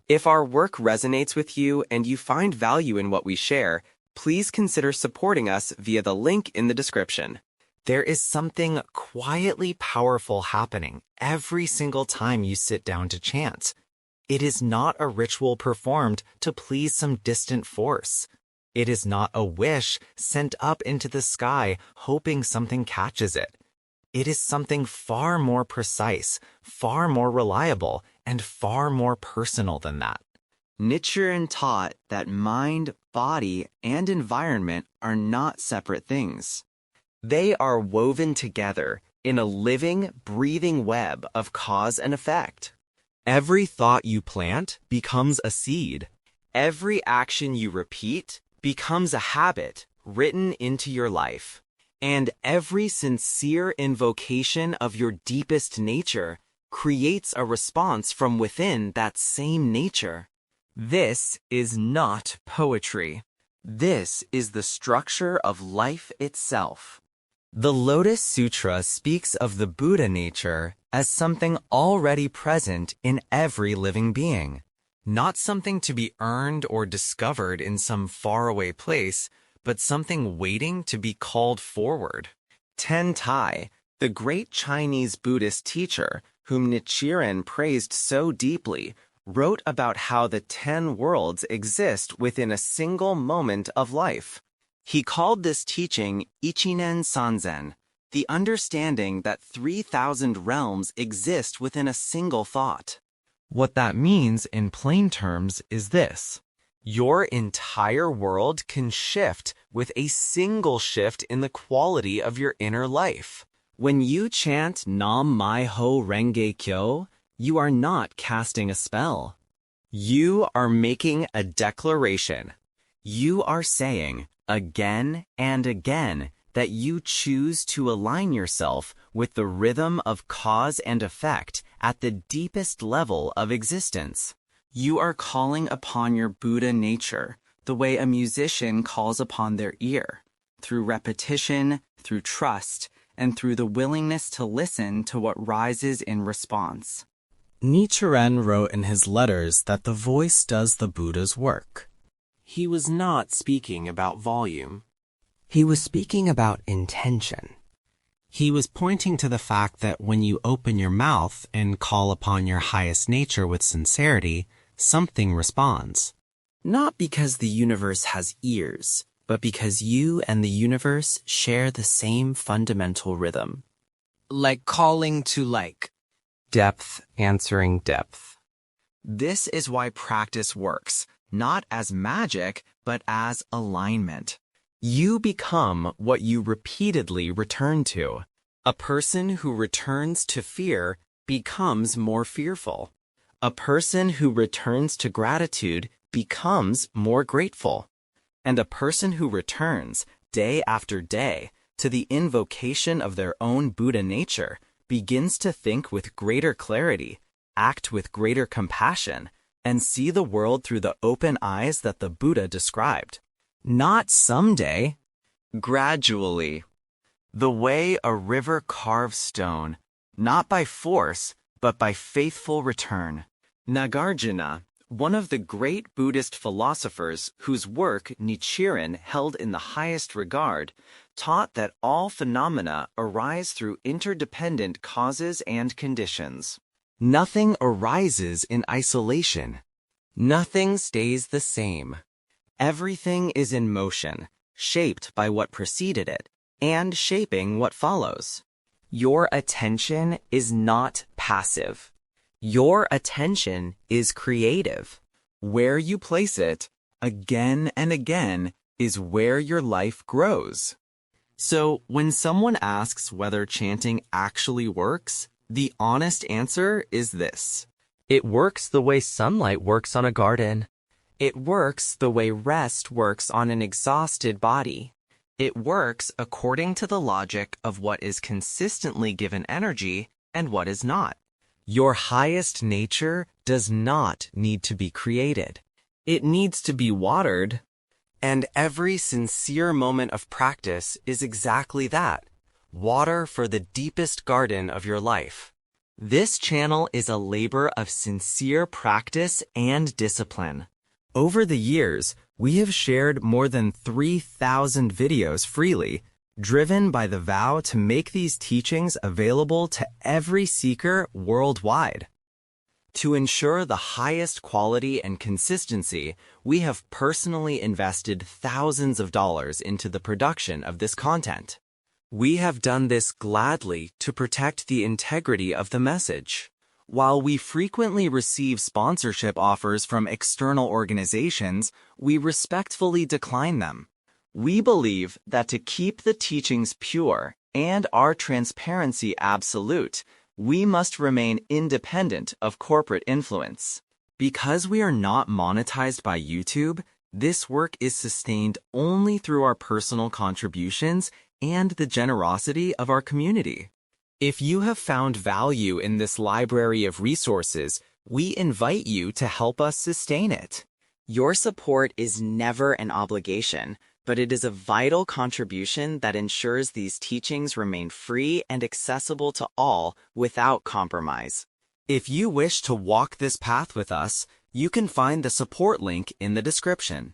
If our work resonates with you and you find value in what we share, please consider supporting us via the link in the description. There is something quietly powerful happening every single time you sit down to chant. It is not a ritual performed to please some distant force. It is not a wish sent up into the sky hoping something catches it. It is something far more precise, far more reliable, and far more personal than that. Nichiren taught that mind, body, and environment are not separate things. They are woven together in a living, breathing web of cause and effect. Every thought you plant becomes a seed. Every action you repeat becomes a habit written into your life. And every sincere invocation of your deepest nature creates a response from within that same nature. This is not poetry. This is the structure of life itself. The Lotus Sutra speaks of the Buddha nature as something already present in every living being, not something to be earned or discovered in some faraway place, but something waiting to be called forward. Ten Tai, the great Chinese Buddhist teacher whom Nichiren praised so deeply, wrote about how the 10 worlds exist within a single moment of life. He called this teaching Ichinen Sanzen, the understanding that 3,000 realms exist within a single thought. What that means in plain terms is this. Your entire world can shift with a single shift in the quality of your inner life. When you chant Nam Myoho Renge Kyo, you are not casting a spell. You are making a declaration. You are saying again and again that you choose to align yourself with the rhythm of cause and effect at the deepest level of existence. You are calling upon your Buddha nature the way a musician calls upon their ear, through repetition, through trust, and through the willingness to listen to what rises in response. Nichiren wrote in his letters that the voice does the Buddha's work. He was not speaking about volume. He was speaking about intention. He was pointing to the fact that when you open your mouth and call upon your highest nature with sincerity, something responds. Not because the universe has ears, but because you and the universe share the same fundamental rhythm. Like calling to like. Depth answering depth. This is why practice works, not as magic, but as alignment. You become what you repeatedly return to. A person who returns to fear becomes more fearful. A person who returns to gratitude becomes more grateful. And a person who returns, day after day, to the invocation of their own Buddha nature begins to think with greater clarity, act with greater compassion, and see the world through the open eyes that the Buddha described. Not someday, gradually. The way a river carves stone, not by force, but by faithful return. Nagarjuna, one of the great Buddhist philosophers whose work Nichiren held in the highest regard, taught that all phenomena arise through interdependent causes and conditions. Nothing arises in isolation. Nothing stays the same. Everything is in motion, shaped by what preceded it, and shaping what follows. Your attention is not passive. Your attention is creative. Where you place it, again and again, is where your life grows. So, when someone asks whether chanting actually works, the honest answer is this. It works the way sunlight works on a garden. It works the way rest works on an exhausted body. It works according to the logic of what is consistently given energy and what is not. Your highest nature does not need to be created. It needs to be watered. And every sincere moment of practice is exactly that. Water for the deepest garden of your life. This channel is a labor of sincere practice and discipline. Over the years, we have shared more than 3,000 videos freely, driven by the vow to make these teachings available to every seeker worldwide. To ensure the highest quality and consistency, we have personally invested thousands of dollars into the production of this content. We have done this gladly to protect the integrity of the message. While we frequently receive sponsorship offers from external organizations, we respectfully decline them. We believe that to keep the teachings pure and our transparency absolute, we must remain independent of corporate influence. Because we are not monetized by YouTube, this work is sustained only through our personal contributions and the generosity of our community. If you have found value in this library of resources, we invite you to help us sustain it. Your support is never an obligation, but it is a vital contribution that ensures these teachings remain free and accessible to all without compromise. If you wish to walk this path with us, you can find the support link in the description.